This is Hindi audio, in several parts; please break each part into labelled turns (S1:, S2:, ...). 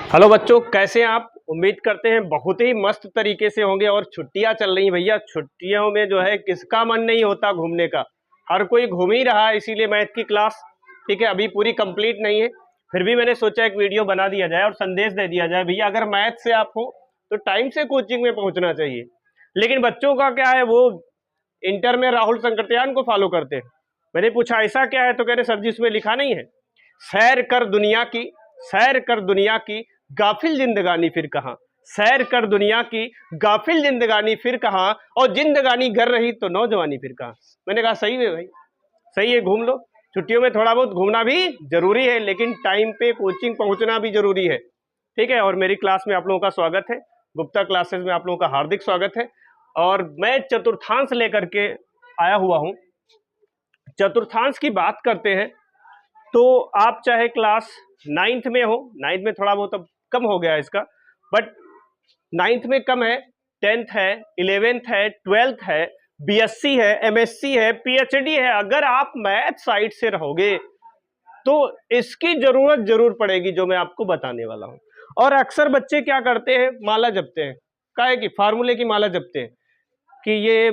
S1: हेलो बच्चों, कैसे हैं आप? उम्मीद करते हैं बहुत ही मस्त तरीके से होंगे। और छुट्टियां चल रही भैया, छुट्टियों में जो है किसका मन नहीं होता घूमने का। हर कोई घूम ही रहा है, इसीलिए मैथ की क्लास ठीक है अभी पूरी कंप्लीट नहीं है, फिर भी मैंने सोचा एक वीडियो बना दिया जाए और संदेश दे दिया जाए भैया अगर मैथ से आप हो तो टाइम से कोचिंग में पहुंचना चाहिए। लेकिन बच्चों का क्या है, वो इंटर में राहुल संकृत्यान को फॉलो करते हैं। मैंने पूछा ऐसा क्या है, तो कह रहे सर जी इसमें लिखा नहीं है, सैर कर दुनिया की, सैर कर दुनिया की गाफिल जिंदगानी फिर कहाँ, सैर कर दुनिया की गाफिल जिंदगानी फिर कहाँ, और जिंदगानी कर रही तो नौजवानी फिर कहाँ। मैंने कहा सही है भाई, सही है, घूम लो। छुट्टियों में थोड़ा बहुत घूमना भी जरूरी है, लेकिन टाइम पे कोचिंग पहुंचना भी जरूरी है। ठीक है, और मेरी क्लास में आप लोगों का स्वागत है, गुप्ता क्लासेस में आप लोगों का हार्दिक स्वागत है। और मैं चतुर्थांश लेकर के आया हुआ हूं। चतुर्थांश की बात करते हैं तो आप चाहे क्लास 9th में हो, 9th में थोड़ा बहुत अब कम हो गया इसका, बट 9th में कम है, 10th है, 11th है, 12th है, बीएससी है, एमएससी है, पीएचडी है। अगर आप मैथ साइड से रहोगे तो इसकी जरूरत जरूर पड़ेगी जो मैं आपको बताने वाला हूं। और अक्सर बच्चे क्या करते हैं, माला जपते हैं, काहे की फार्मूले की माला जपते हैं कि ये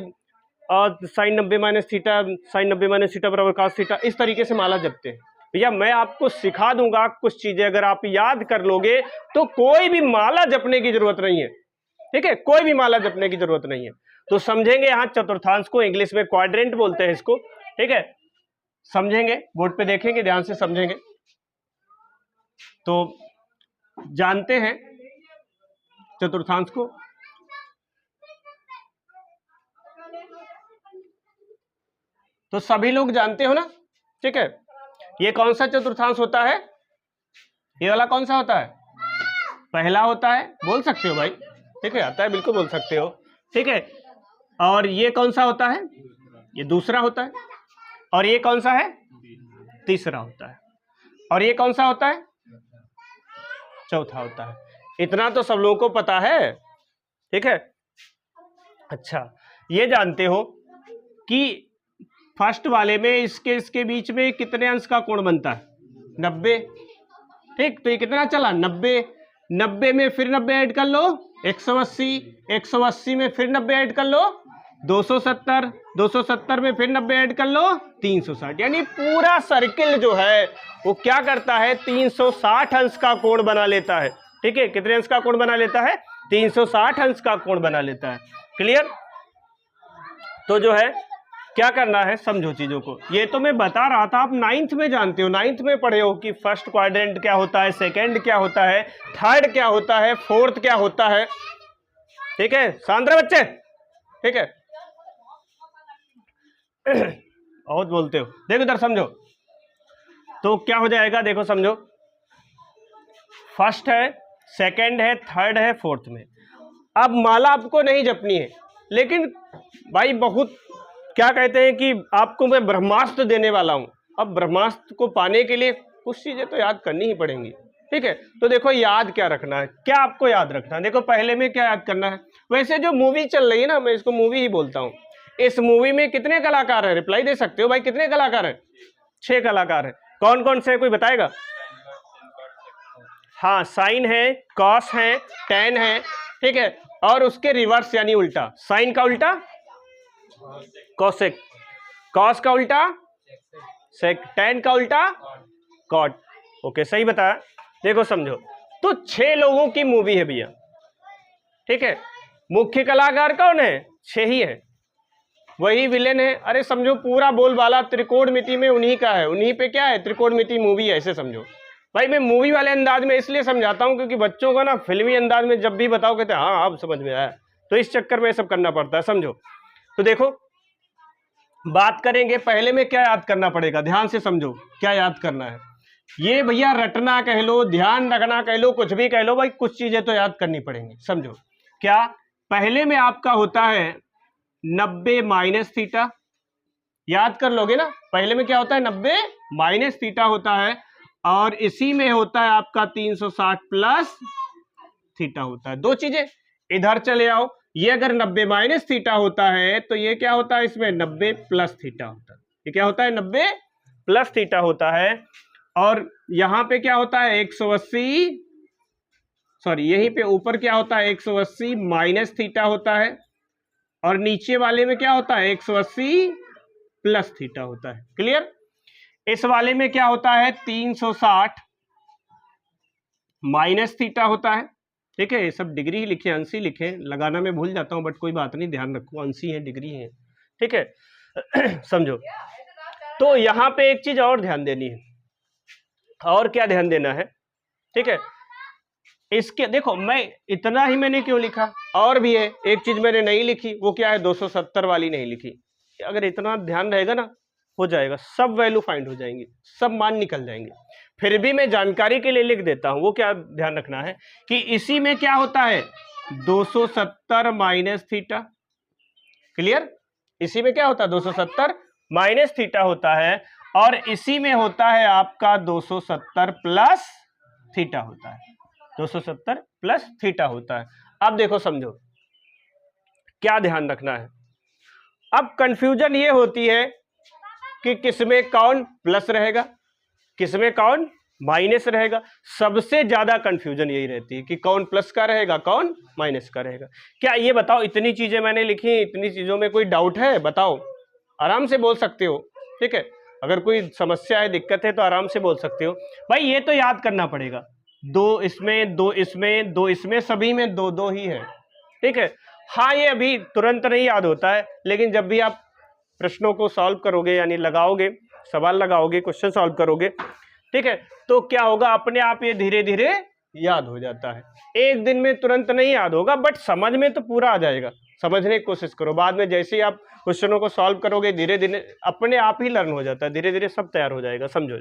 S1: sine 90 minus theta, sine 90 minus theta बराबर cos थीटा, इस तरीके से माला जपते हैं। भैया मैं आपको सिखा दूंगा कुछ चीजें, अगर आप याद कर लोगे तो कोई भी माला जपने की जरूरत नहीं है। ठीक है, कोई भी माला जपने की जरूरत नहीं है। तो समझेंगे यहाँ चतुर्थांश को, इंग्लिश में क्वाड्रेंट बोलते हैं इसको। ठीक है, समझेंगे, बोर्ड पे देखेंगे, ध्यान से समझेंगे तो जानते हैं चतुर्थांश को। तो सभी लोग जानते हो ना। ठीक है, ये कौन सा चतुर्थांश होता है? ये वाला कौन सा होता है? पहला होता है, बोल सकते हो भाई। ठीक है, आता है, बिल्कुल बोल सकते हो। ठीक है, और ये कौन सा होता है? ये दूसरा होता है। और ये कौन सा है? तीसरा होता है। और ये कौन सा होता है? चौथा होता है। इतना तो सब लोगों को पता है। ठीक है, अच्छा, ये जानते हो कि फर्स्ट वाले में इसके बीच में कितने अंश का कोण बनता है? 90। ठीक, तो ये कितना चला? 90। 90 में फिर 90 ऐड कर लो, 180। 180 में फिर 90 ऐड कर लो, 270। 270 में फिर 90 ऐड कर लो, 360। यानी पूरा सर्किल जो है वो क्या करता है? 360 अंश का कोण बना लेता है। ठीक है, कितने अंश का कोण बना लेता है? 360 अंश का कोण बना लेता है। क्लियर? तो जो है क्या करना है, समझो चीजों को। ये तो मैं बता रहा था, आप 9th में जानते हो, 9th में पढ़े हो कि फर्स्ट क्वाड्रेंट क्या होता है, सेकंड क्या होता है, थर्ड क्या होता है, फोर्थ क्या होता है। ठीक है, शांत रहे बच्चे। ठीक है, बहुत बोलते हो, देखो इधर समझो। तो क्या हो जाएगा, देखो समझो, फर्स्ट है, सेकंड है, थर्ड है, फोर्थ में। अब माला आपको नहीं जपनी है, लेकिन भाई बहुत क्या कहते हैं कि आपको मैं ब्रह्मास्त्र देने वाला हूं। अब ब्रह्मास्त्र को पाने के लिए कुछ चीजें तो याद करनी ही पड़ेंगी। ठीक है, तो देखो याद क्या रखना है, क्या आपको याद रखना है। देखो पहले में क्या याद करना है, वैसे जो मूवी चल रही है ना, मैं इसको मूवी ही बोलता हूं। इस मूवी में कितने कलाकार हैं? रिप्लाई दे सकते हो भाई, कितने कलाकार हैं? 6 कलाकार हैं। कौन कौन से, कोई बताएगा? हाँ, साइन है, कॉस है, टेन है। ठीक है, और उसके रिवर्स यानी उल्टा। साइन का उल्टा कॉसेक, कॉस का उल्टा सेक, टेन का उल्टा कॉट। ओके, सही बताया। देखो समझो, तो 6 लोगों की मूवी है भैया। ठीक है, मुख्य कलाकार कौन है? 6 ही है, वही विलेन है। अरे समझो पूरा बोलबाला त्रिकोणमिति में उन्हीं का है, उन्हीं पे क्या है, त्रिकोणमिति मूवी है, ऐसे समझो भाई। मैं मूवी वाले अंदाज में इसलिए समझाता हूं क्योंकि बच्चों का ना फिल्मी अंदाज में जब भी बताओ कहते हैं हाँ अब समझ में आया, तो इस चक्कर में सब करना पड़ता है, समझो। तो देखो बात करेंगे, पहले में क्या याद करना पड़ेगा, ध्यान से समझो क्या याद करना है। ये भैया रटना कह लो, ध्यान रखना कह लो, कुछ भी कह लो भाई, कुछ चीजें तो याद करनी पड़ेंगी। समझो क्या, पहले में आपका होता है 90 माइनस थीटा, याद कर लोगे ना। पहले में क्या होता है? 90 माइनस थीटा होता है, और इसी में होता है आपका 360 प्लस थीटा होता है। दो चीजें इधर चले आओ, ये अगर 90 माइनस थीटा होता है तो ये क्या होता है? इसमें 90 प्लस थीटा होता है। ये क्या होता है? 90 प्लस थीटा होता है। और यहां पे क्या होता है? 180 सॉरी यहीं पे ऊपर क्या होता है 180 माइनस थीटा होता है, और नीचे वाले में क्या होता है 180 प्लस थीटा होता है। क्लियर? इस वाले में क्या होता है 360 माइनस थीटा होता है। ठीक है, ये सब डिग्री ही लिखे, अंश ही लिखे, लगाना मैं भूल जाता हूं, बट कोई बात नहीं, ध्यान रखो अंश ही है, डिग्री है। ठीक है समझो। तो यहां पे एक चीज और ध्यान देनी है, और क्या ध्यान देना है, ठीक है, इसके देखो मैं इतना ही मैंने क्यों लिखा, और भी है एक चीज मैंने नहीं लिखी, वो क्या है 270 वाली नहीं लिखी। अगर इतना ध्यान रहेगा ना हो जाएगा, सब वैल्यू फाइंड हो जाएंगी, सब मान निकल जाएंगे। फिर भी मैं जानकारी के लिए लिख देता हूं। वो क्या ध्यान रखना है कि इसी में क्या होता है 270 माइनस थीटा। क्लियर? इसी में क्या होता है 270 माइनस थीटा होता है, और इसी में होता है आपका 270 प्लस थीटा होता है, 270 प्लस थीटा होता है। अब देखो समझो क्या ध्यान रखना है। अब कंफ्यूजन ये होती है कि किसमें कौन प्लस रहेगा, किसमें कौन माइनस रहेगा। सबसे ज्यादा कंफ्यूजन यही रहती है कि कौन प्लस का रहेगा कौन माइनस का रहेगा। क्या ये बताओ, इतनी चीजें मैंने लिखी, इतनी चीजों में कोई डाउट है बताओ, आराम से बोल सकते हो। ठीक है, अगर कोई समस्या है दिक्कत है तो आराम से बोल सकते हो। भाई ये तो याद करना पड़ेगा, दो इसमें दो इसमें दो इसमें, सभी में दो दो ही है। ठीक है, हाँ ये अभी तुरंत नहीं याद होता है, लेकिन जब भी आप प्रश्नों को सॉल्व करोगे, यानी लगाओगे, सवाल लगाओगे, क्वेश्चन सॉल्व करोगे, ठीक है, तो क्या होगा अपने आप ये धीरे धीरे याद हो जाता है। एक दिन में तुरंत नहीं याद होगा, बट समझ में तो पूरा आ जाएगा। समझने की कोशिश करो, बाद में जैसे ही आप क्वेश्चनों को सॉल्व करोगे धीरे धीरे अपने आप ही लर्न हो जाता है, धीरे धीरे सब तैयार हो जाएगा। समझो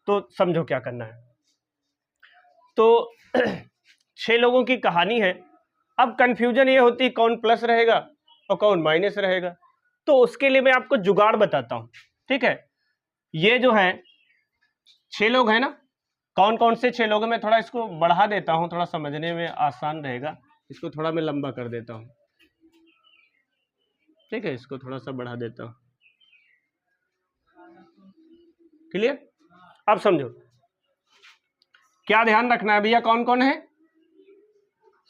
S1: तो समझो क्या करना है। तो 6 लोगों की कहानी है। अब कंफ्यूजन ये होती है कौन प्लस रहेगा और कौन माइनस रहेगा। तो उसके लिए मैं आपको जुगाड़ बताता हूं। ठीक है, ये जो है 6 लोग हैं ना, कौन कौन से 6 लोग हैं, मैं थोड़ा इसको बढ़ा देता हूं, थोड़ा समझने में आसान रहेगा। इसको थोड़ा मैं लंबा कर देता हूं। ठीक है, इसको थोड़ा सा बढ़ा देता हूं। क्लियर? अब समझो क्या ध्यान रखना है भैया, कौन कौन है,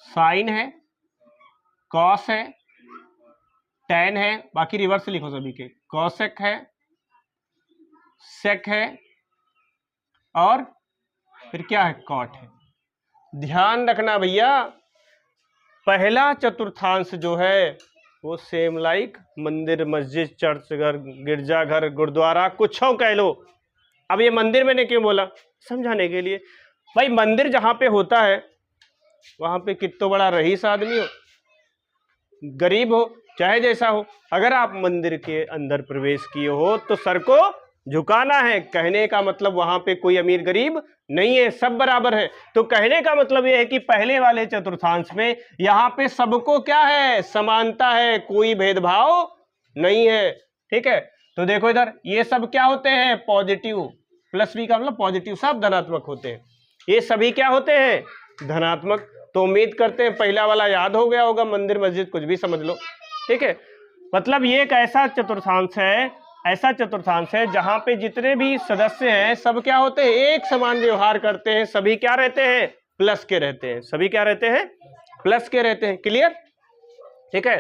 S1: साइन है, कॉस है, टैन है, बाकी रिवर्स लिखो सभी के, कॉसेक है, सेक है, और फिर क्या है कॉट है। ध्यान रखना भैया, पहला चतुर्थांश जो है वो सेम लाइक मंदिर, मस्जिद, चर्च घर, गिरजाघर, गुरुद्वारा, कुछ हो कह लो। अब ये मंदिर मैंने क्यों बोला, समझाने के लिए। भाई मंदिर जहां पे होता है वहां पे कितना बड़ा रईस आदमी हो, गरीब हो, चाहे जैसा हो, अगर आप मंदिर के अंदर प्रवेश किए हो तो सर को झुकाना है। कहने का मतलब वहां पे कोई अमीर गरीब नहीं है, सब बराबर है। तो कहने का मतलब यह है कि पहले वाले चतुर्थांश में यहाँ पे सबको क्या है, समानता है, कोई भेदभाव नहीं है। ठीक है, तो देखो इधर ये सब क्या होते हैं पॉजिटिव, प्लस बी का मतलब पॉजिटिव, सब धनात्मक होते हैं। ये सभी क्या होते हैं धनात्मक। तो उम्मीद करते हैं पहला वाला याद हो गया होगा, मंदिर मस्जिद कुछ भी समझ लो। ठीक है, मतलब ये एक ऐसा चतुर्थांश है, ऐसा चतुर्थांश है जहां पे जितने भी सदस्य हैं सब क्या होते हैं, एक समान व्यवहार करते हैं, सभी क्या रहते हैं प्लस के रहते हैं, सभी क्या रहते हैं प्लस के रहते हैं। क्लियर? ठीक है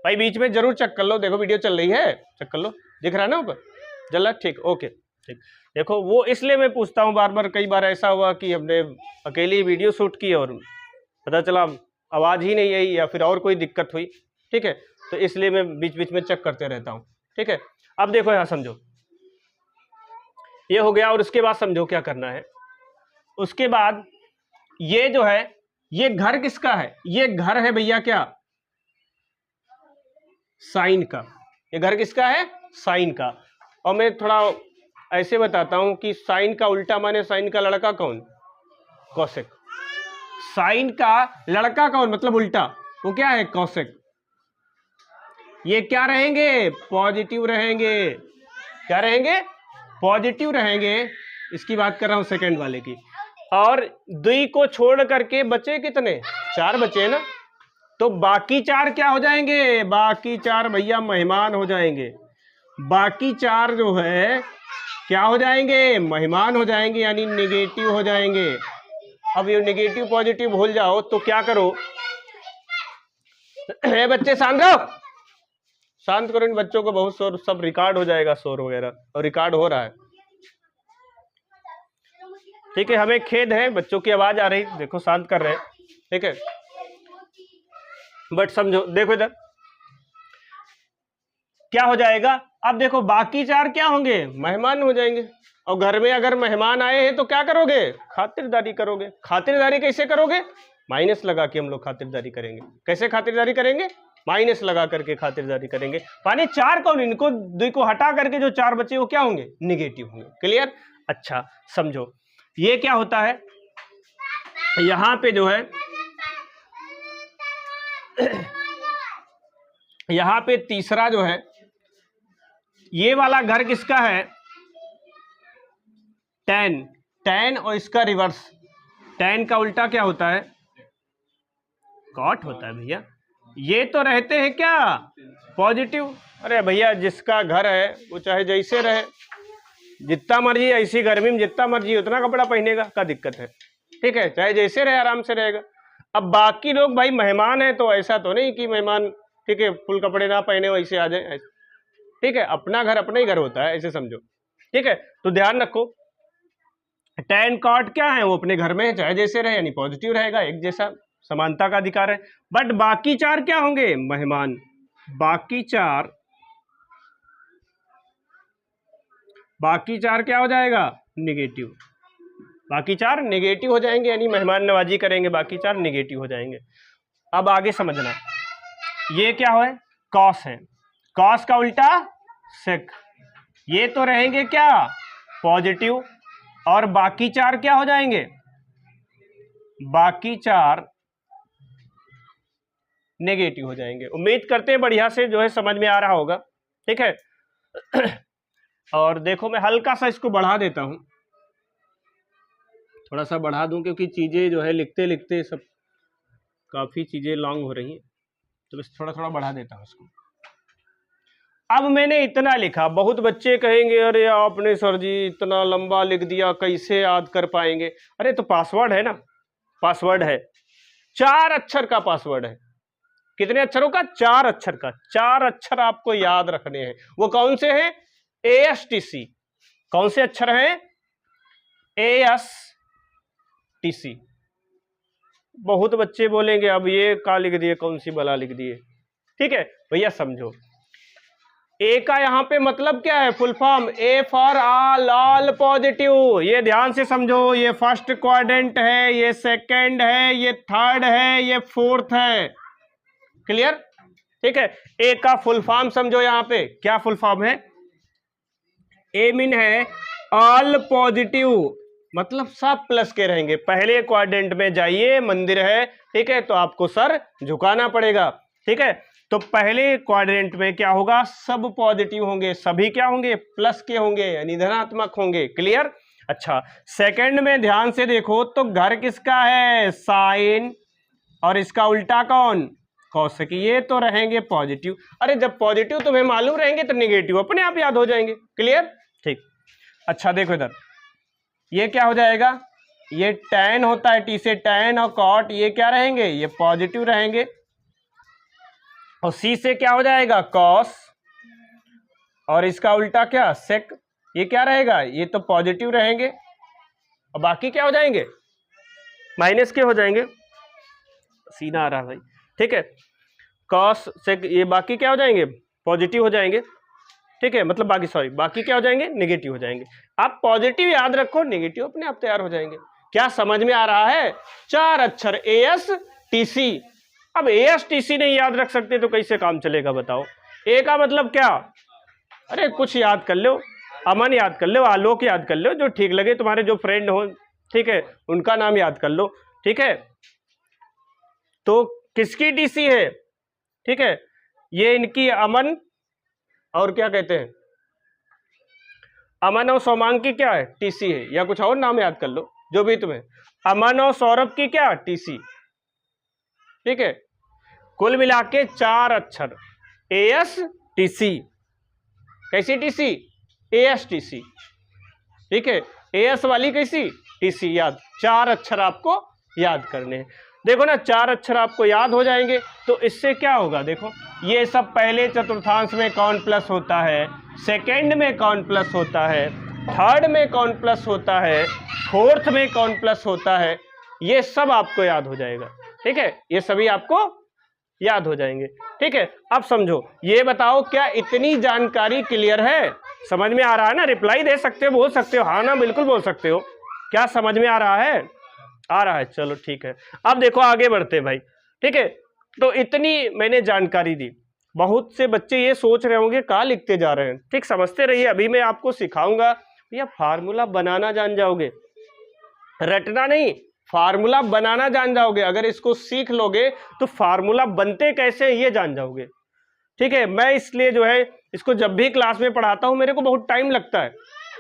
S1: भाई, बीच में जरूर चेक कर लो, देखो वीडियो चल रही है, चेक कर लो, दिख रहा है ना ऊपर, चल रहा? ठीक, ओके ठीक। देखो वो इसलिए मैं पूछता हूँ बार बार, कई बार ऐसा हुआ कि हमने अकेली वीडियो शूट की और पता चला आवाज ही नहीं आई या फिर और कोई दिक्कत हुई। ठीक है, तो इसलिए मैं बीच बीच में चेक करते रहता हूँ। ठीक है, अब देखो यहां समझो, ये हो गया, और उसके बाद समझो क्या करना है। उसके बाद ये जो है, ये घर किसका है, ये घर है भैया क्या, साइन का। ये घर किसका है, साइन का। और मैं थोड़ा ऐसे बताता हूं कि साइन का उल्टा माने साइन का लड़का कौन, कौशिक। साइन का लड़का कौन मतलब उल्टा, वो क्या है कौशिक। ये क्या रहेंगे पॉजिटिव रहेंगे, क्या रहेंगे पॉजिटिव रहेंगे। इसकी बात कर रहा हूं सेकंड वाले की। और दुई को छोड़ करके बचे कितने, 4 बचे ना, तो बाकी 4 क्या हो जाएंगे, बाकी 4 भैया मेहमान हो जाएंगे। बाकी 4 जो है क्या हो जाएंगे, मेहमान हो जाएंगे, यानी नेगेटिव हो जाएंगे। अब ये नेगेटिव पॉजिटिव भूल जाओ तो क्या करो, हे बच्चे शांत रहो, शांत करो इन बच्चों को, बहुत शोर, सब रिकॉर्ड हो जाएगा शोर वगैरह, और रिकॉर्ड हो रहा है। ठीक है, हमें खेद है, बच्चों की आवाज आ रही, देखो शांत कर रहे हैं, ठीक है, बट समझो, देखो इधर क्या हो जाएगा। अब देखो बाकी चार क्या होंगे, मेहमान हो जाएंगे, और घर में अगर मेहमान आए हैं तो क्या करोगे, खातिरदारी करोगे। खातिरदारी कैसे करोगे, माइनस लगा के हम लोग खातिरदारी करेंगे। कैसे खातिरदारी करेंगे, माइनस लगा करके खातिरदारी करेंगे। माने चार कौन, इनको दो को हटा करके जो चार बचे वो क्या होंगे, निगेटिव होंगे। क्लियर, अच्छा समझो ये क्या होता है, यहां पे जो है यहां पे तीसरा जो है, ये वाला घर किसका है, 10 और इसका रिवर्स, 10 का उल्टा क्या होता है, कॉट होता है भैया। ये तो रहते हैं क्या, पॉजिटिव। अरे भैया जिसका घर है वो चाहे जैसे रहे, जितना मर्जी, ऐसी गर्मी में जितना मर्जी उतना कपड़ा पहनेगा, क्या दिक्कत है, ठीक है, चाहे जैसे रहे आराम से रहेगा। अब बाकी लोग भाई मेहमान है तो ऐसा तो नहीं कि मेहमान, ठीक है, फुल कपड़े ना पहने वैसे आ जाए, ठीक है, अपना घर अपना ही घर होता है, ऐसे समझो, ठीक है। तो ध्यान रखो 10 कॉट क्या है, वो अपने घर में है चाहे जैसे रहे, यानी पॉजिटिव रहेगा, एक जैसा, समानता का अधिकार है। बट बाकी चार क्या होंगे, मेहमान। बाकी चार क्या हो जाएगा, निगेटिव। बाकी चार निगेटिव हो जाएंगे, यानी मेहमान नवाजी करेंगे, बाकी चार निगेटिव हो जाएंगे। अब आगे समझना, ये क्या है, कॉस है, कॉस का उल्टा सेक। ये तो रहेंगे क्या, पॉजिटिव, और बाकी चार क्या हो जाएंगे, बाकी चार नेगेटिव हो जाएंगे। उम्मीद करते हैं बढ़िया से जो है समझ में आ रहा होगा, ठीक है। और देखो मैं हल्का सा इसको बढ़ा देता हूं, थोड़ा सा बढ़ा दूं, क्योंकि चीजें जो है लिखते लिखते सब काफी चीजें लॉन्ग हो रही हैं, तो बस थोड़ा थोड़ा बढ़ा देता हूं इसको। अब मैंने इतना लिखा, बहुत बच्चे कहेंगे अरे आपने सर जी इतना लंबा लिख दिया, कैसे याद कर पाएंगे। अरे तो पासवर्ड है ना, पासवर्ड है, 4 अक्षर का पासवर्ड है। कितने अक्षरों का, 4 अक्षर का। 4 अक्षर आपको याद रखने हैं। वो कौन से हैं, ASTC। कौन से अक्षर हैं, ASTC। बहुत बच्चे बोलेंगे अब ये का लिख दिए, कौन सी बला लिख दिए, ठीक है भैया समझो। ए का यहां पे मतलब क्या है, full form, A for all positive. ये ध्यान से समझो, ये फर्स्ट क्वाड्रेंट है, ये सेकंड है, ये थर्ड है, ये फोर्थ है। क्लियर, ठीक है। ए का फुल फॉर्म समझो, यहां पे क्या फुल फॉर्म है, ए मीन है ऑल पॉजिटिव, मतलब सब प्लस के रहेंगे। पहले क्वाड्रेंट में जाइए, मंदिर है, ठीक है, तो आपको सर झुकाना पड़ेगा, ठीक है। तो पहले क्वाड्रेंट में क्या होगा, सब पॉजिटिव होंगे, सभी क्या होंगे, प्लस के होंगे, यानी धनात्मक होंगे। क्लियर, अच्छा। सेकंड में ध्यान से देखो तो घर किसका है, साइन, और इसका उल्टा कौन, कौशिक। ये तो रहेंगे पॉजिटिव। अरे जब पॉजिटिव तुम्हें मालूम रहेंगे तो निगेटिव अपने आप याद हो जाएंगे। क्लियर, ठीक। अच्छा देखो इधर, ये क्या हो जाएगा, ये tan होता है, टी से tan, और cot ये क्या रहेंगे, ये पॉजिटिव रहेंगे। और C से क्या हो जाएगा, cos, और इसका उल्टा क्या, sec। ये क्या रहेगा, ये तो पॉजिटिव रहेंगे, और बाकी क्या हो जाएंगे, माइनस के हो जाएंगे। सीना आ रहा भाई, ठीक है। cos sec ये बाकी क्या हो जाएंगे, पॉजिटिव हो जाएंगे, ठीक है, मतलब बाकी क्या हो जाएंगे, नेगेटिव हो जाएंगे। आप पॉजिटिव याद रखो, नेगेटिव अपने आप तैयार हो जाएंगे। क्या समझ में आ रहा है, 4 अक्षर ASTC। अब ASTC नहीं याद रख सकते तो कैसे काम चलेगा बताओ। ए का मतलब क्या, अरे कुछ याद कर लो, अमन याद कर लो, आलोक याद कर लो, जो ठीक लगे तुम्हारे, जो फ्रेंड हो, ठीक है, उनका नाम याद कर लो, ठीक है। तो किसकी टीसी है, ठीक है, ये इनकी अमन और क्या कहते हैं, अमन और सौमांग की क्या है, टीसी है, या कुछ और नाम याद कर लो जो भी तुम्हें। अमन और सौरभ की क्या, टीसी, ठीक है। कुल मिला के 4 अक्षर ASTC। कैसी टीसी, ASTC, ठीक है। AS वाली कैसी, TC याद, 4 अक्षर आपको याद करने हैं। देखो ना 4 अक्षर आपको याद हो जाएंगे तो इससे क्या होगा, देखो ये सब पहले चतुर्थांश में कौन प्लस होता है, सेकेंड में कौन प्लस होता है, थर्ड में कौन प्लस होता है, फोर्थ में कौन प्लस होता है, ये सब आपको याद हो जाएगा। ठीक है, ये सभी आपको याद हो जाएंगे। ठीक है, अब समझो, ये बताओ क्या इतनी जानकारी क्लियर है, समझ में आ रहा है ना? रिप्लाई दे सकते हो, बोल सकते हो हाँ ना, बिल्कुल बोल सकते हो। क्या समझ में आ रहा है? आ रहा है, चलो ठीक है। अब देखो आगे बढ़ते हैं भाई। ठीक है, तो इतनी मैंने जानकारी दी। बहुत से बच्चे ये सोच रहे होंगे कहाँ लिखते जा रहे हैं। ठीक, समझते रहिए, अभी मैं आपको सिखाऊंगा। भैया फार्मूला बनाना जान जाओगे, रटना नहीं, फार्मूला बनाना जान जाओगे। अगर इसको सीख लोगे तो फार्मूला बनते कैसे ये जान जाओगे। ठीक है, मैं इसलिए जो है इसको जब भी क्लास में पढ़ाता हूं मेरे को बहुत टाइम लगता है,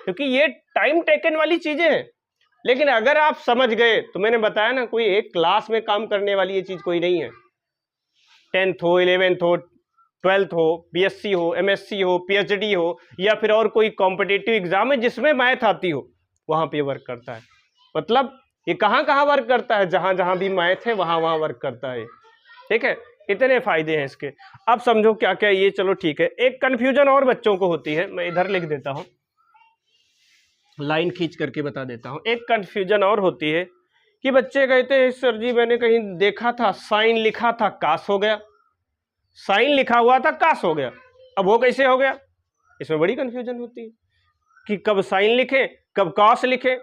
S1: क्योंकि ये टाइम टेकन वाली चीजें हैं। लेकिन अगर आप समझ गए तो मैंने बताया ना, कोई एक क्लास में काम करने वाली ये चीज कोई नहीं है। 10th हो, 11th हो, 12th हो, BSc हो, MSc हो, PhD हो, या फिर और कोई कॉम्पिटिटिव एग्जाम है जिसमें मैथ आती हो, वहां पे वर्क करता है। मतलब ये कहाँ कहाँ वर्क करता है, जहां जहां भी मैथ है वहां वहां वर्क करता है। ठीक है, इतने फायदे हैं इसके। अब समझो क्या क्या ये, चलो ठीक है। एक कंफ्यूजन और बच्चों को होती है, मैं इधर लिख देता हूं, लाइन खींच करके बता देता हूं। एक कंफ्यूजन और होती है कि बच्चे कहते हैं सर जी मैंने कहीं देखा था साइन लिखा था काश हो गया, साइन लिखा हुआ था काश हो गया, अब वो कैसे हो गया? इसमें बड़ी कंफ्यूजन होती है कि कब साइन लिखे कब काश लिखे।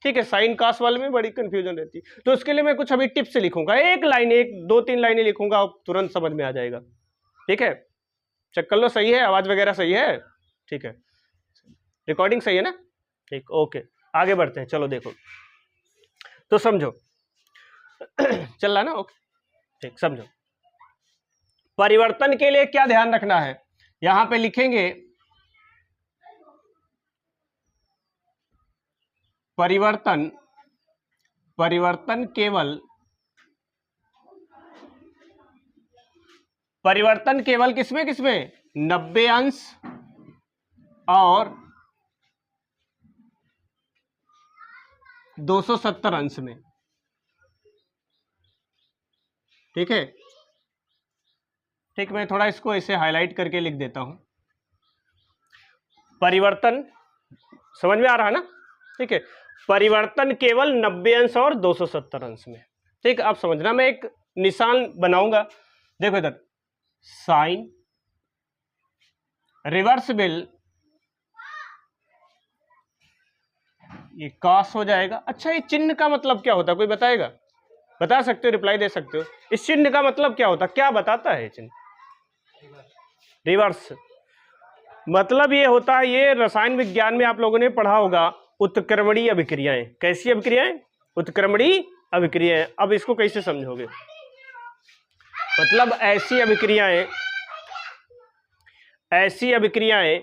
S1: ठीक है, साइन काश वाले में बड़ी कंफ्यूजन रहती है। तो उसके लिए मैं कुछ अभी टिप्स लिखूंगा, एक लाइन, एक 2-3 लाइनें लिखूंगा, आप तुरंत समझ में आ जाएगा। ठीक है, चेक कर लो सही है, आवाज वगैरह सही है? ठीक है, रिकॉर्डिंग सही है ना? ठीक, ओके, आगे बढ़ते हैं। चलो देखो, तो समझो चल रहा ना? ओके, ठीक, समझो परिवर्तन के लिए क्या ध्यान रखना है। यहां पे लिखेंगे परिवर्तन, परिवर्तन केवल, परिवर्तन केवल किसमें किसमें, 90 अंश और 270 अंश में। ठीक है, ठीक, मैं थोड़ा इसको ऐसे हाईलाइट करके लिख देता हूं। परिवर्तन समझ में आ रहा है ना? ठीक है, परिवर्तन केवल 90 अंश और 270 अंश में। ठीक, अब समझना, मैं एक निशान बनाऊंगा, देखो इधर, साइन रिवर्सिबल, ये कॉस हो जाएगा। अच्छा, ये चिन्ह का मतलब क्या होता है, कोई बताएगा? बता सकते हो, रिप्लाई दे सकते हो। इस चिन्ह का मतलब क्या होता है, क्या बताता है चिन्ह? रिवर्स, मतलब ये होता है, ये रसायन विज्ञान में आप लोगों ने पढ़ा होगा, उत्क्रमणीय अभिक्रियाएं। कैसी अभिक्रियाएं? उत्क्रमणीय अभिक्रियाएं। अब इसको कैसे समझोगे? मतलब ऐसी अभिक्रियाएं, ऐसी अभिक्रियाएं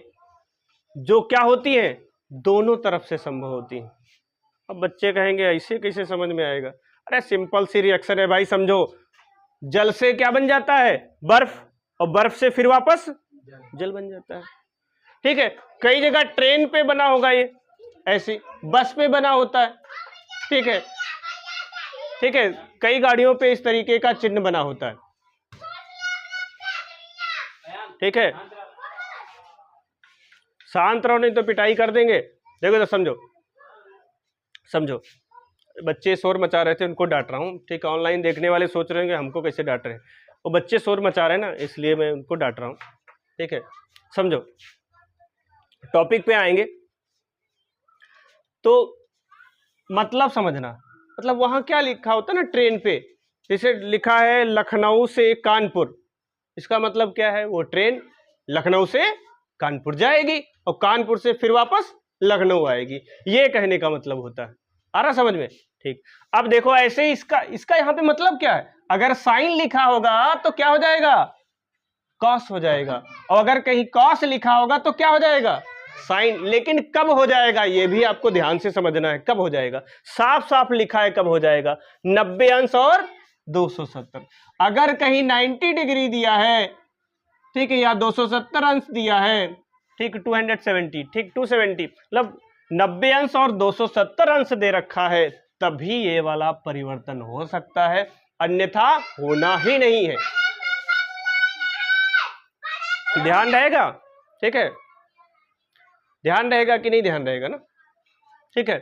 S1: जो क्या होती हैं, दोनों तरफ से संभव होती हैं। अब बच्चे कहेंगे ऐसे कैसे समझ में आएगा? अरे सिंपल सी रिएक्शन है भाई, समझो। जल से क्या बन जाता है, बर्फ, और बर्फ से फिर वापस जल बन जाता है। ठीक है, कई जगह ट्रेन पे बना होगा, ये ऐसी बस पे बना होता है। ठीक है, ठीक है, कई गाड़ियों पे इस तरीके का चिन्ह बना होता है। ठीक है, शांत रहो नहीं तो पिटाई कर देंगे। देखो तो समझो, समझो, बच्चे शोर मचा रहे थे, उनको डांट रहा हूँ। ठीक है, ऑनलाइन देखने वाले सोच रहे होंगे हमको कैसे डांट रहे हैं, वो बच्चे शोर मचा रहे हैं ना, इसलिए मैं उनको डांट रहा हूँ। ठीक है, समझो, टॉपिक पे आएंगे तो मतलब समझना, मतलब वहां क्या लिखा होता है ना ट्रेन पे, जैसे लिखा है लखनऊ से कानपुर, इसका मतलब क्या है, वो ट्रेन लखनऊ से कानपुर जाएगी और कानपुर से फिर वापस लखनऊ आएगी, ये कहने का मतलब होता है। आ रहा समझ में? ठीक, अब देखो ऐसे ही इसका यहाँ पे मतलब क्या है, अगर साइन लिखा होगा तो क्या हो जाएगा, कॉस हो जाएगा, और अगर कहीं कॉस लिखा होगा तो क्या हो जाएगा, साइन। लेकिन कब हो जाएगा ये भी आपको ध्यान से समझना है, कब हो जाएगा, साफ साफ लिखा है कब हो जाएगा, 90 अंश और 270। अगर कहीं 90 डिग्री दिया है, ठीक है, या 270 अंश दिया है, ठीक, 270, ठीक 270, मतलब 90 अंश और 270 अंश दे रखा है, तभी ये वाला परिवर्तन हो सकता है, अन्यथा होना ही नहीं है। ध्यान रहेगा? ठीक है, ध्यान रहेगा कि नहीं ध्यान रहेगा ना? ठीक है,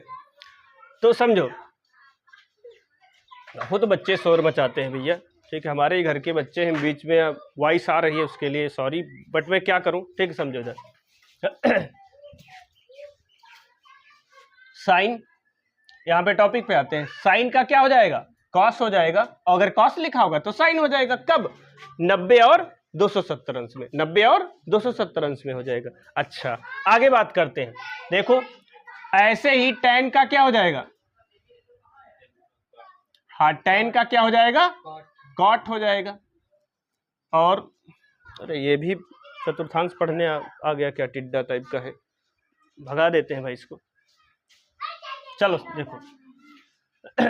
S1: तो समझो। खुद बच्चे शोर मचाते हैं भैया, ठीक है, हमारे ही घर के बच्चे हैं, बीच में वॉइस आ रही है, उसके लिए सॉरी, बट मैं क्या करूं, ठीक है, समझो जरा। साइन, यहाँ पे टॉपिक पे आते हैं। साइन का क्या हो जाएगा? कॉस हो जाएगा, और अगर कॉस लिखा होगा तो साइन हो जाएगा। कब? 90 और 270 अंश में, 90 और 270 अंश में हो जाएगा। अच्छा, आगे बात करते हैं। देखो, ऐसे ही tan का क्या हो जाएगा? हाँ, tan का क्या हो जाएगा? कॉट हो जाएगा। और अरे ये भी चतुर्थांश पढ़ने आ गया क्या? टिड्डा टाइप का है, भगा देते हैं भाई इसको। चलो देखो,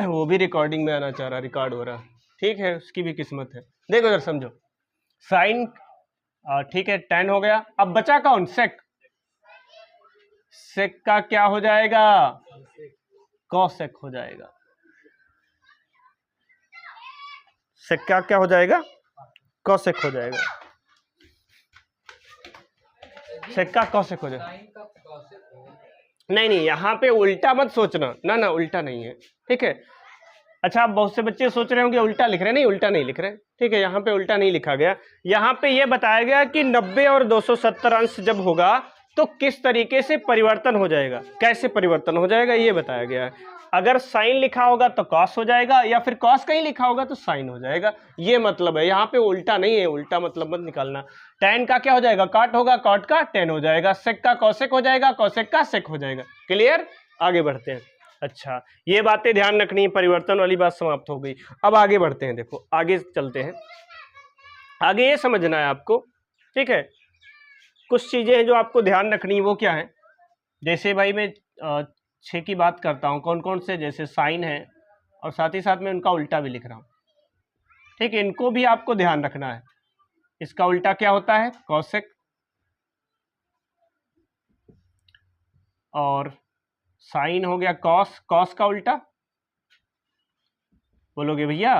S1: वो भी रिकॉर्डिंग में आना चाह रहा, रिकॉर्ड हो रहा, ठीक है, उसकी भी किस्मत है। देखो जरा समझो, साइन ठीक है, tan हो गया। अब बचा कौन? सेक। सेक का क्या हो जाएगा? कॉसेक हो जाएगा। सेक का क्या हो जाएगा? कॉसेक हो जाएगा। सेक का कॉसेक हो जाएगा। नहीं नहीं, यहाँ पे उल्टा मत सोचना, ना ना, उल्टा नहीं है, ठीक है। अच्छा, आप बहुत से बच्चे सोच रहे होंगे उल्टा लिख रहे हैं, नहीं उल्टा नहीं लिख रहे, ठीक है, यहाँ पे उल्टा नहीं लिखा गया। यहाँ पे ये बताया गया कि 90 और 270 अंश जब होगा तो किस तरीके से परिवर्तन हो जाएगा, कैसे परिवर्तन हो जाएगा, ये बताया गया है। अगर साइन लिखा होगा तो कॉस हो जाएगा, या फिर कॉस कहीं लिखा होगा तो साइन हो जाएगा, ये मतलब है। यहाँ पे उल्टा नहीं है, उल्टा मतलब मत निकालना। tan का क्या हो जाएगा? कॉट होगा, कॉट का tan हो जाएगा। सेक का कॉसेक हो जाएगा, कॉसेक का सेक हो जाएगा। क्लियर? आगे बढ़ते हैं। अच्छा, ये बातें ध्यान रखनी है, परिवर्तन वाली बात समाप्त हो गई। अब आगे बढ़ते हैं, देखो आगे चलते हैं। आगे ये समझना है आपको, ठीक है, कुछ चीजें हैं जो आपको ध्यान रखनी है। वो क्या है? जैसे भाई मैं 6 की बात करता हूँ, कौन कौन से, जैसे साइन है, और साथ ही साथ में उनका उल्टा भी लिख रहा हूँ, ठीक है, इनको भी आपको ध्यान रखना है। इसका उल्टा क्या होता है? कॉसेक। और साइन हो गया कॉस, कॉस का उल्टा बोलोगे भैया?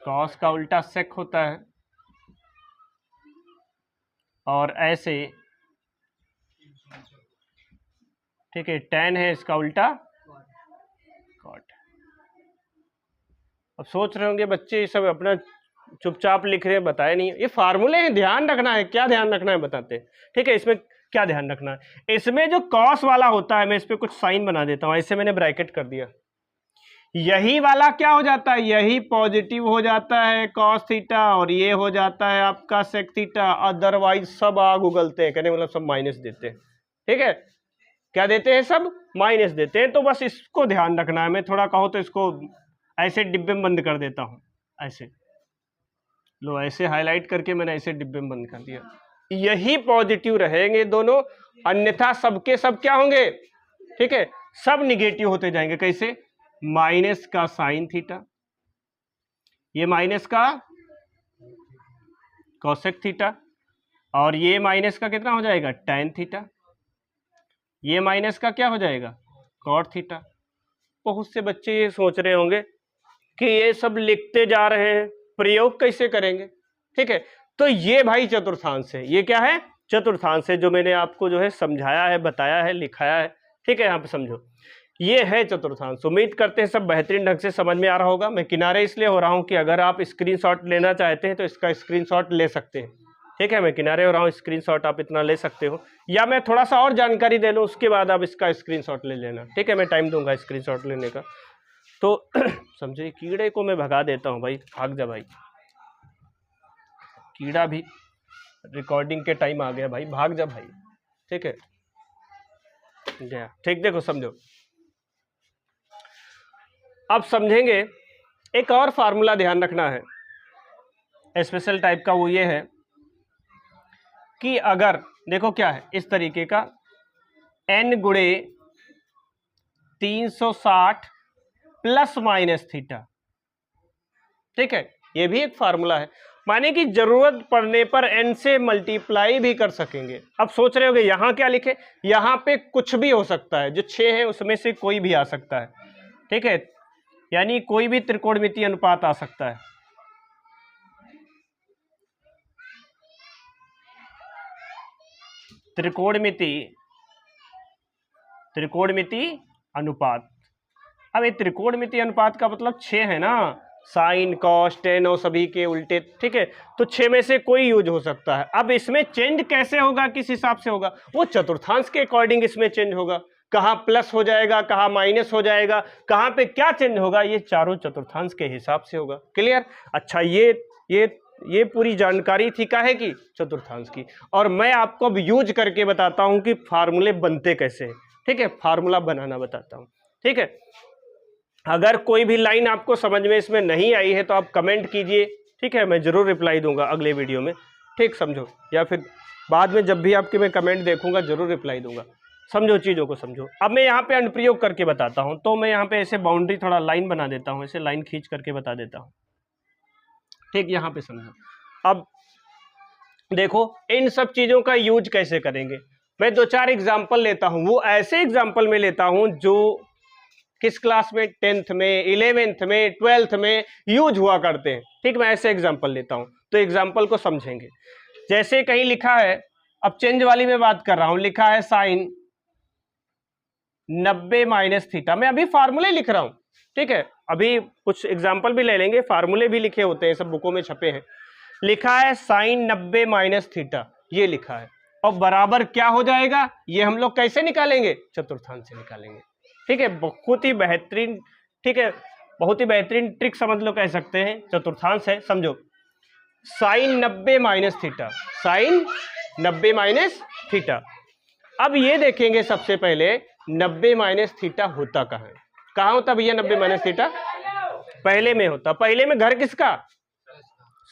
S1: कॉस का उल्टा सेक होता है। और ऐसे, ठीक है, tan है, इसका उल्टा कॉट। अब सोच रहे होंगे बच्चे ये सब अपना चुपचाप लिख रहे हैं, बताए नहीं, ये फार्मूले हैं, ध्यान रखना है। क्या ध्यान रखना है बताते हैं, ठीक है। इसमें क्या ध्यान रखना है? इसमें जो कॉस वाला होता है, मैं इस पे कुछ साइन बना देता हूं, ऐसे मैंने ब्रैकेट कर दिया, यही वाला क्या हो जाता है? यही पॉजिटिव हो जाता है कॉस थीटा, और ये हो जाता है आपका सेक थीटा। अदरवाइज सब आग उगलते हैं, कहने मतलब सब माइनस देते हैं, ठीक है। क्या देते हैं? सब माइनस देते हैं। तो बस इसको ध्यान रखना है। मैं थोड़ा कहो तो इसको ऐसे डिब्बे में बंद कर देता हूं, ऐसे लो, ऐसे हाईलाइट करके मैंने ऐसे डिब्बे में बंद कर दिया। यही पॉजिटिव रहेंगे दोनों, अन्यथा सबके सब क्या होंगे? ठीक है, सब निगेटिव होते जाएंगे। कैसे? माइनस का साइन थीटा, ये माइनस का कॉसेक थीटा, और ये माइनस का कितना हो जाएगा? Tan theta. ये माइनस का क्या हो जाएगा? Cot theta. बहुत से बच्चे ये सोच रहे होंगे कि ये सब लिखते जा रहे हैं, प्रयोग कैसे करेंगे? ठीक है, तो ये भाई चतुर्थांश है। ये क्या है? चतुर्थांश है, जो मैंने आपको जो है समझाया है, बताया है, लिखाया है, ठीक है। यहाँ पे समझो, ये है चतुर्थांश। उम्मीद करते हैं सब बेहतरीन ढंग से समझ में आ रहा होगा। मैं किनारे इसलिए हो रहा हूँ कि अगर आप स्क्रीनशॉट लेना चाहते हैं तो इसका स्क्रीनशॉट ले सकते हैं, ठीक है। मैं किनारे हो रहा हूँ, स्क्रीनशॉट आप इतना ले सकते हो, या मैं थोड़ा सा और जानकारी दे लूँ, उसके बाद आप इसका स्क्रीनशॉट ले लेना, ठीक है। मैं टाइम दूंगा स्क्रीनशॉट लेने का। तो समझे, कीड़े को मैं भगा देता हूँ भाई, भाग जा भाई, कीड़ा भी रिकॉर्डिंग के टाइम आ गया भाई, भाग जा भाई, ठीक है, गया, ठीक। देखो समझो, अब समझेंगे। एक और फार्मूला ध्यान रखना है स्पेशल टाइप का, वो ये है कि अगर देखो क्या है इस तरीके का, n गुणे 360 प्लस माइनस थीटा, ठीक है, ये भी एक फार्मूला है। माने कि जरूरत पड़ने पर n से मल्टीप्लाई भी कर सकेंगे। अब सोच रहे होगे यहाँ क्या लिखे, यहाँ पे कुछ भी हो सकता है, जो 6 है उसमें से कोई भी आ सकता है, ठीक है, यानी कोई भी त्रिकोणमितीय अनुपात आ सकता है। त्रिकोणमिति अनुपात। अब ये त्रिकोणमिति अनुपात का मतलब 6 है ना, साइन कॉस टेन और सभी के उल्टे, ठीक है, तो 6 में से कोई यूज हो सकता है। अब इसमें चेंज कैसे होगा, किस हिसाब से होगा, वो चतुर्थांश के अकॉर्डिंग इसमें चेंज होगा, कहाँ प्लस हो जाएगा, कहाँ माइनस हो जाएगा, कहाँ पे क्या चेंज होगा, ये चारों चतुर्थांश के हिसाब से होगा। क्लियर। अच्छा, ये पूरी जानकारी थी काहे की, चतुर्थांश की, और मैं आपको अब यूज करके बताता हूं कि फार्मूले बनते कैसे हैं, ठीक है, फार्मूला बनाना बताता हूं, ठीक है। अगर कोई भी लाइन आपको समझ में इसमें नहीं आई है तो आप कमेंट कीजिए, ठीक है, मैं जरूर रिप्लाई दूंगा अगले वीडियो में, ठीक, समझो, या फिर बाद में जब भी आपके मैं कमेंट देखूंगा जरूर रिप्लाई दूंगा, समझो, चीज़ों को समझो। अब मैं यहाँ पे अनुप्रयोग करके बताता हूँ, तो मैं यहाँ पे ऐसे बाउंड्री थोड़ा लाइन बना देता हूँ, ऐसे लाइन खींच करके बता देता हूँ, ठीक, यहाँ पे समझो। अब देखो इन सब चीज़ों का यूज कैसे करेंगे, मैं 2-4 एग्जाम्पल लेता हूँ, वो ऐसे एग्जाम्पल में लेता हूँ जो किस क्लास में, 10th में, 11th में, 12th में यूज हुआ करते हैं, ठीक, मैं ऐसे एग्जाम्पल लेता हूँ तो एग्जाम्पल को समझेंगे। जैसे कहीं लिखा है, अब चेंज वाली में बात कर रहा हूँ, लिखा है साइन 90 माइनस थीटा, मैं अभी फार्मूले लिख रहा हूँ, ठीक है, अभी कुछ एग्जाम्पल भी ले लेंगे, फार्मूले भी लिखे होते हैं, सब बुकों में छपे हैं। लिखा है साइन 90 माइनस थीटा, ये लिखा है, और बराबर क्या हो जाएगा, ये हम लोग कैसे निकालेंगे, चतुर्थांश से निकालेंगे, ठीक है, बहुत ही बेहतरीन, ठीक है, बहुत ही बेहतरीन ट्रिक समझ लो, कह सकते हैं, चतुर्थांश है, समझो। Sine 90 minus theta, sine 90 minus theta. अब ये देखेंगे सबसे पहले 90 माइनस थीटा होता कहाँ है, कहाँ होता भैया 90 माइनस थीटा, पहले में होता, पहले में घर किसका,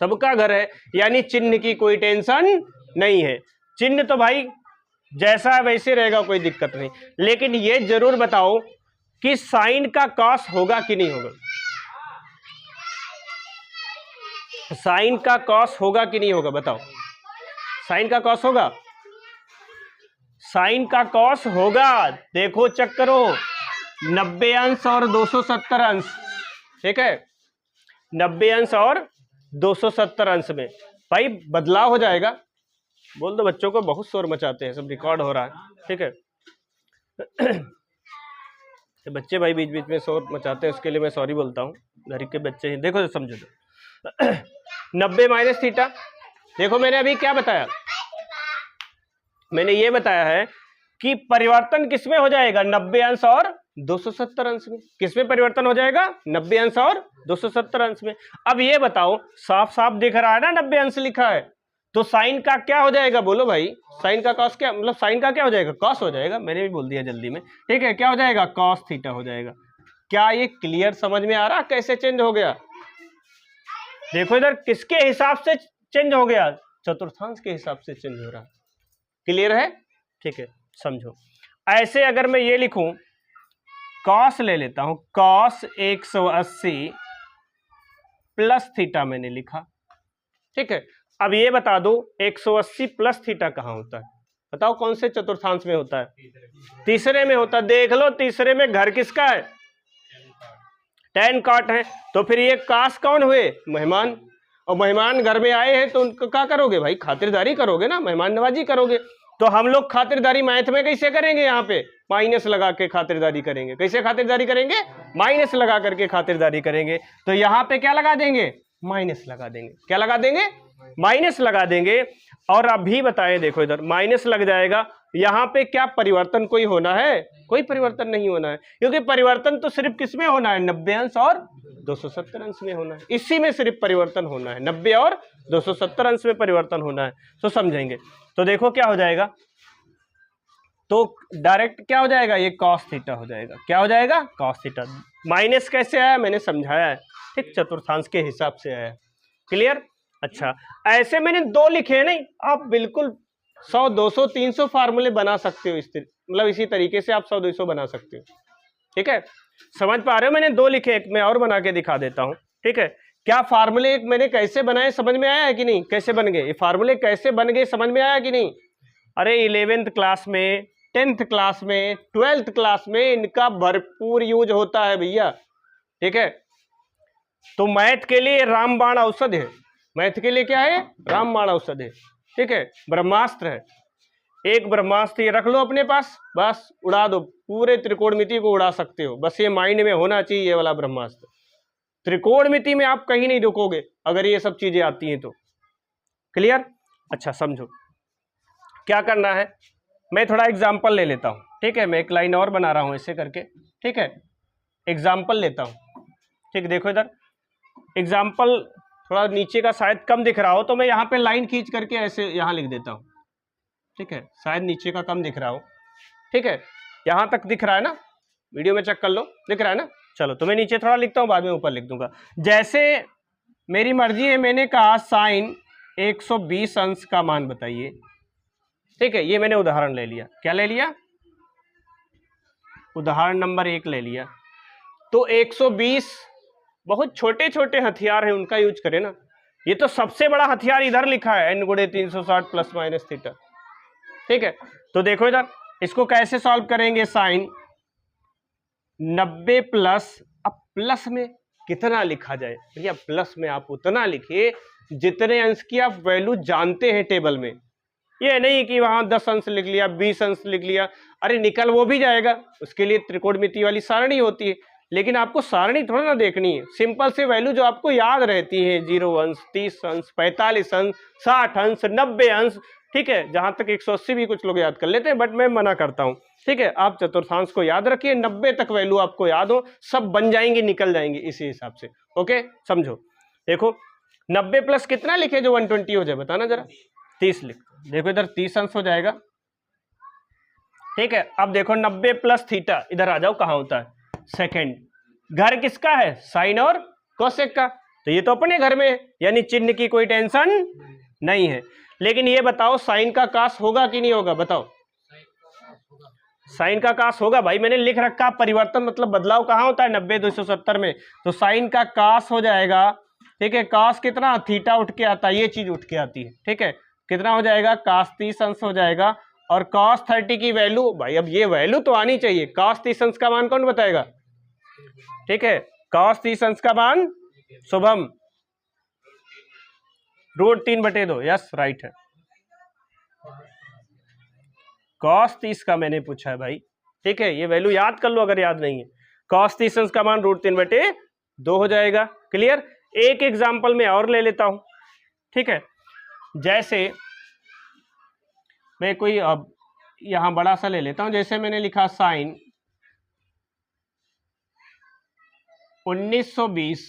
S1: सबका घर है, यानी चिन्ह की कोई टेंशन नहीं है, चिन्ह तो भाई जैसा है वैसे रहेगा, कोई दिक्कत नहीं, लेकिन ये जरूर बताओ कि साइन का कॉस होगा कि नहीं होगा, साइन का कॉस होगा कि नहीं होगा, बताओ, साइन का कॉस होगा, साइन का कॉस होगा, देखो चेक करो, 90 अंश और 270 अंश, ठीक है, 90 अंश और 270 अंश में भाई बदलाव हो जाएगा, बोल दो बच्चों को, बहुत शोर मचाते हैं, सब रिकॉर्ड हो रहा है, ठीक है, तो बच्चे भाई बीच बीच में शोर मचाते हैं, उसके लिए मैं सॉरी बोलता हूँ, घर के बच्चे हैं, देखो समझो तो 90 माइनस थीटा, देखो मैंने अभी क्या बताया, मैंने ये बताया है कि परिवर्तन किसमें हो जाएगा, 90 अंश और 270 अंश में, किसमें परिवर्तन हो जाएगा, 90 अंश और 270 अंश में। अब ये बताओ, साफ साफ दिख रहा है ना 90 अंश लिखा है, तो साइन का क्या हो जाएगा, बोलो भाई, साइन का कॉस क्या, मतलब साइन का क्या हो जाएगा, कॉस हो जाएगा, मैंने भी बोल दिया जल्दी में, ठीक है, क्या हो जाएगा, कॉस थीटा हो जाएगा। क्या ये क्लियर समझ में आ रहा कैसे चेंज हो गया, देखो इधर किसके हिसाब से चेंज हो गया, चतुर्थांश के हिसाब से चेंज हो रहा, क्लियर है, ठीक है, समझो। ऐसे अगर मैं ये लिखूं, कॉस ले लेता हूं, कॉस 180 प्लस थीटा मैंने लिखा, ठीक है, अब ये बता दो 180 प्लस थीटा कहाँ होता है, बताओ कौन से चतुर्थांश में होता है, तीसरे में होता है, देख लो तीसरे में घर किसका है, tan cot है, तो फिर ये कास कौन हुए, मेहमान, और मेहमान घर में आए हैं तो उनको क्या करोगे भाई, खातिरदारी करोगे ना, मेहमान नवाजी करोगे, तो हम लोग खातिरदारी मैथ में कैसे करेंगे, यहाँ पे माइनस लगा के खातिरदारी करेंगे, कैसे खातिरदारी करेंगे, माइनस लगा करके खातिरदारी करेंगे, तो यहाँ पे क्या लगा देंगे, माइनस लगा देंगे, क्या लगा देंगे, माइनस लगा देंगे, और अभी बताएं, देखो इधर माइनस लग जाएगा, यहाँ पे क्या परिवर्तन कोई होना है, कोई परिवर्तन नहीं होना है, क्योंकि परिवर्तन तो सिर्फ किसमें होना है, 90 अंश और 270 अंश में होना है, इसी में सिर्फ परिवर्तन होना है, 90 और 270 अंश में परिवर्तन होना है, तो समझेंगे। तो देखो क्या हो जाएगा, तो डायरेक्ट क्या हो जाएगा, ये कॉस थीटा हो जाएगा, क्या हो जाएगा, कॉस थीटा, माइनस कैसे आया, मैंने समझाया है, ठीक, चतुर्थांश के हिसाब से आया, क्लियर। अच्छा, ऐसे मैंने 2 लिखे हैं, नहीं, आप बिल्कुल 100, 200, 300 फार्मूले बना सकते हो, मतलब इसी तरीके से आप 100, 200 बना सकते हो, ठीक है, समझ पा रहे हो, मैंने 2 लिखे, एक मैं और बना के दिखा देता हूं, ठीक है, क्या फार्मूले मैंने कैसे बनाए समझ में आया है कि नहीं? कैसे बन गए ये फार्मूले, कैसे बन गए समझ में आया कि नहीं? अरे 11th क्लास में, 10th क्लास में, 12th क्लास में इनका भरपूर यूज होता है भैया। ठीक है, तो मैथ के लिए रामबाण औषध है। मैथ के लिए क्या है? रामबाण औषध है। ठीक है, ब्रह्मास्त्र है। एक ब्रह्मास्त्र ये रख लो अपने पास, बस उड़ा दो, पूरे त्रिकोणमिति को उड़ा सकते हो। बस ये माइंड में होना चाहिए, ये वाला ब्रह्मास्त्र। त्रिकोणमिति में आप कहीं नहीं रुकोगे अगर ये सब चीजें आती हैं तो। क्लियर? अच्छा समझो क्या करना है। मैं थोड़ा एग्जाम्पल ले लेता हूं। ठीक है, मैं एक लाइन और बना रहा हूं ऐसे करके। ठीक है, एग्जाम्पल लेता हूं। ठीक, देखो इधर एग्जाम्पल थोड़ा नीचे का शायद कम दिख रहा हो तो मैं यहाँ पे लाइन खींच करके ऐसे यहाँ लिख देता हूँ। ठीक है, शायद नीचे का कम दिख रहा हो। ठीक है, यहाँ तक दिख रहा है ना? वीडियो में चेक कर लो, दिख रहा है ना? चलो तो मैं नीचे थोड़ा लिखता हूँ, बाद में ऊपर लिख दूंगा। जैसे मेरी मर्जी है, मैंने कहा साइन 120 अंश का मान बताइए। ठीक है, ये मैंने उदाहरण ले लिया। क्या ले लिया? उदाहरण नंबर 1 ले लिया। तो 120 बहुत छोटे छोटे हथियार हैं, उनका यूज करें ना। ये तो सबसे बड़ा हथियार इधर लिखा है, n गुणे 360 प्लस माइनस थीटा। ठीक है, तो देखो इधर इसको कैसे सॉल्व करेंगे। साइन 90 प्लस, अब प्लस में कितना लिखा जाए भैया? प्लस में आप उतना लिखिए जितने अंश की आप वैल्यू जानते हैं टेबल में। ये नहीं कि वहां 10 अंश लिख लिया, 20 अंश लिख लिया। अरे निकल वो भी जाएगा, उसके लिए त्रिकोणमिति वाली सारणी होती है। लेकिन आपको सारणी थोड़ा ना देखनी है, सिंपल से वैल्यू जो आपको याद रहती है, 0 अंश, 30 अंश, 45 अंश, 60 अंश, 90 अंश। ठीक है, जहां तक 180 भी कुछ लोग याद कर लेते हैं, बट मैं मना करता हूं। ठीक है, आप चतुर्थांश को याद रखिए, 90 तक वैल्यू आपको याद हो, सब बन जाएंगे, निकल जाएंगे इसी हिसाब से। ओके, समझो। देखो 90 प्लस कितना लिखे जो 120 हो जाए, बताना जरा। 30 लिख, देखो इधर 30 अंश हो जाएगा। ठीक है, अब देखो 90 प्लस थीटा, इधर आ जाओ, कहां होता है? सेकंड। घर किसका है? साइन और कोसेक का। तो ये तो अपने घर में है, यानी चिन्ह की कोई टेंशन नहीं है। लेकिन ये बताओ साइन का कास होगा कि नहीं होगा? बताओ। साइन का कास होगा भाई, मैंने लिख रखा। परिवर्तन मतलब बदलाव कहां होता है? 90 270 में। तो साइन का कास हो जाएगा। ठीक है, कास कितना? थीटा उठ के आता है, ये चीज उठ के आती है। ठीक है, कितना हो जाएगा? कास 30 अंश हो जाएगा। और cos 30 की वैल्यू, भाई अब ये वैल्यू तो आनी चाहिए। cos 30 अंश का मान कौन बताएगा? ठीक है, cos 30 अंश का मान शुभम, √3/2। यस, राइट है। cos 30 का मैंने पूछा है भाई। ठीक है, ये वैल्यू याद कर लो अगर याद नहीं है। cos 30 अंश का मान √3/2 हो जाएगा। क्लियर? एक एग्जाम्पल में और ले लेता हूं। ठीक है, जैसे मैं कोई अब यहां बड़ा सा ले लेता हूं। जैसे मैंने लिखा साइन 1920,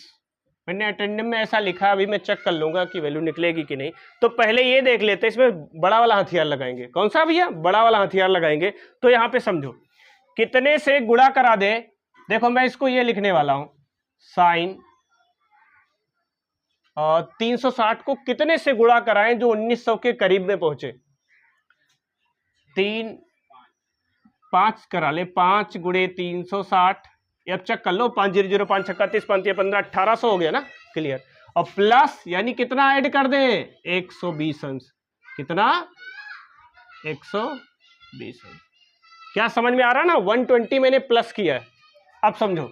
S1: मैंने अटेंडेंस में ऐसा लिखा, अभी मैं चेक कर लूंगा कि वैल्यू निकलेगी कि नहीं। तो पहले ये देख लेते हैं, इसमें बड़ा वाला हथियार लगाएंगे। कौन सा भैया? बड़ा वाला हथियार लगाएंगे। तो यहां पे समझो कितने से गुणा करा दे। देखो मैं इसको ये लिखने वाला हूं, साइन 360 को कितने से गुणा कराएं जो 1900 के करीब में पहुंचे? 5 करा ले, 5 गुणे 360। अब चेक कर लो, 5 0 0 5 6 30 5 15 1800 हो गया ना। क्लियर? और प्लस यानी कितना ऐड कर दे? 120 अंश। कितना? 120 अंश। क्या समझ में आ रहा ना? 120 मैंने प्लस किया है। अब समझो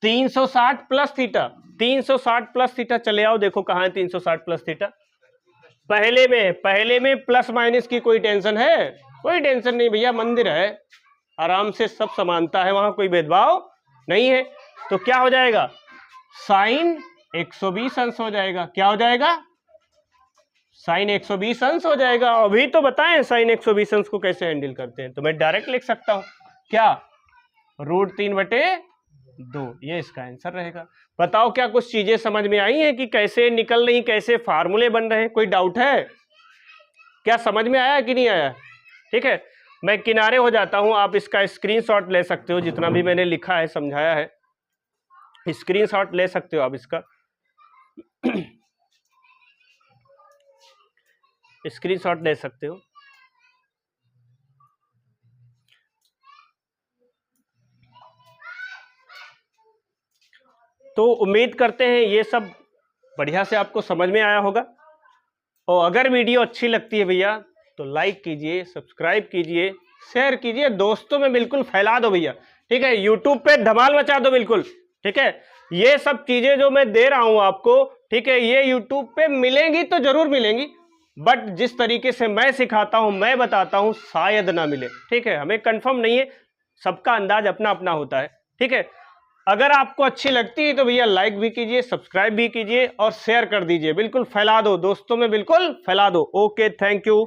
S1: 360 प्लस थीटा, 360 प्लस थीटा, चले आओ देखो कहां है 360 प्लस थीटा। पहले में प्लस माइनस की कोई टेंशन है? कोई टेंशन नहीं भैया, मंदिर है, आराम से सब समानता है, वहां कोई भेदभाव नहीं है। तो क्या हो जाएगा? साइन 120 अंश हो जाएगा। क्या हो जाएगा? साइन 120 अंश हो जाएगा। अभी तो बताएं साइन 120 अंश को कैसे हैंडल करते हैं। तो मैं डायरेक्ट लिख सकता हूं, क्या? √3/2, ये इसका आंसर रहेगा। बताओ क्या कुछ चीजें समझ में आई हैं कि कैसे निकल रही, कैसे फार्मूले बन रहे हैं? कोई डाउट है क्या? समझ में आया कि नहीं आया? ठीक है, मैं किनारे हो जाता हूं, आप इसका स्क्रीनशॉट ले सकते हो, जितना भी मैंने लिखा है समझाया है, स्क्रीनशॉट ले सकते हो आप इसका। स्क्रीनशॉट ले सकते हो। तो उम्मीद करते हैं ये सब बढ़िया से आपको समझ में आया होगा। और अगर वीडियो अच्छी लगती है भैया तो लाइक कीजिए, सब्सक्राइब कीजिए, शेयर कीजिए, दोस्तों में बिल्कुल फैला दो भैया, ठीक है। यूट्यूब पे धमाल मचा दो बिल्कुल, ठीक है। ये सब चीजें जो मैं दे रहा हूं आपको, ठीक है, ये यूट्यूब पे मिलेंगी तो जरूर मिलेंगी, बट जिस तरीके से मैं सिखाता हूं, मैं बताता हूं, शायद ना मिले, ठीक है। हमें कंफर्म नहीं है, सबका अंदाज अपना अपना होता है, ठीक है। अगर आपको अच्छी लगती है तो भैया लाइक भी कीजिए, सब्सक्राइब भी कीजिए और शेयर कर दीजिए, बिल्कुल फैला दो, दोस्तों में बिल्कुल फैला दो। Okay, thank you.